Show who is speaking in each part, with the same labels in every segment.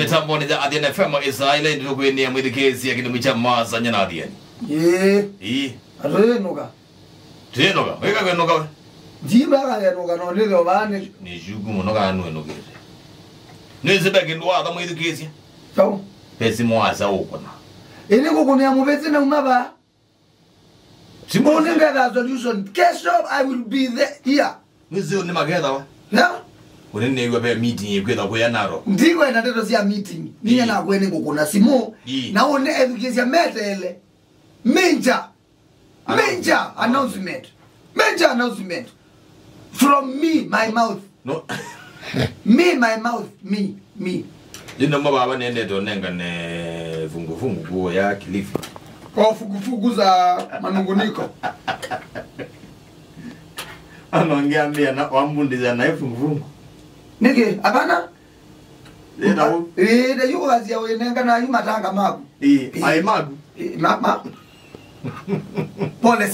Speaker 1: Mitamboni za Athiani FM Israeli ndio kwenye mwelekezi ya kidumicha masa nyana Athiani.
Speaker 2: Renoga.
Speaker 1: Renoga. Weka kwenoga we.
Speaker 2: Jimba kwenoga no lilo bane.
Speaker 1: Ni jugu munoga anu enoge. Nizebe kindwa da mwelekezi.
Speaker 2: So.
Speaker 1: Pesi mwasa ukona.
Speaker 2: Ene kukunia mubezi na umaba. Simone ngada solution. Kesho I will be there here.
Speaker 1: Nizio ni mageda wa.
Speaker 2: Yeah.
Speaker 1: Unene ngwe meeting yekwenda ko yanaro.
Speaker 2: Ndiko ena teto sia meeting. Ninya na kwene ngukuna simu. Na one education metele. Major announcement. Major announcement. From me, my mouth.
Speaker 1: No.
Speaker 2: Me, my mouth. Me.
Speaker 1: Jina mbaba nende to nenga ne fungu kuo ya Kilifi.
Speaker 2: Kwa fugu za manunguniko.
Speaker 1: Anaongea mbia na wambundiza na fungu.
Speaker 2: Nige, abana? De yuko kazi ya wenenga na matanga magu.
Speaker 1: Ai magu.
Speaker 2: Mama. Pole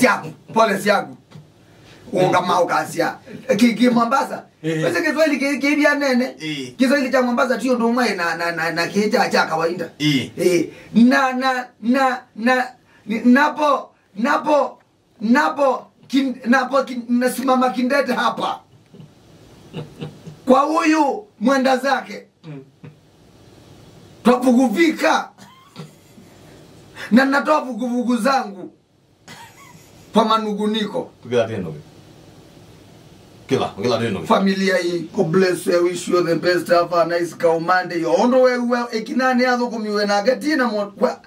Speaker 2: siagu. Unga maukasia. Kiki Mombasa. Pese Kiswahili kibia nene. Kiswahili cha Mombasa tio ndo mwe na kicha cha kawaida. Napo nasimama kindete hapa. Kwa huyu mwenda zake. Twavuguvika. Na natoa vuguvugu zangu kwa manunguniko.
Speaker 1: Kila tendo.
Speaker 2: Familia hii, God bless you, I wish you the best, have a nice Monday. Ondo wewe ekinani azo kumiwe na gatina mwa.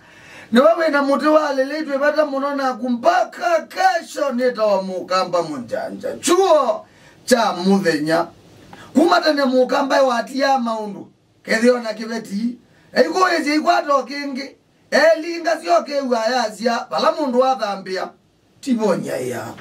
Speaker 2: Na wewe na moto wale letwe bata monona kumpaka kesho neta wa Mukamba Mujanja. Chuo cha Muthenya. Kumata ne Mukamba wa atia maundu. Kethio na kibeti. Eiko ezi ikwato kingi. Elinga sio kewa yazia bala mundu athambia tibonya ya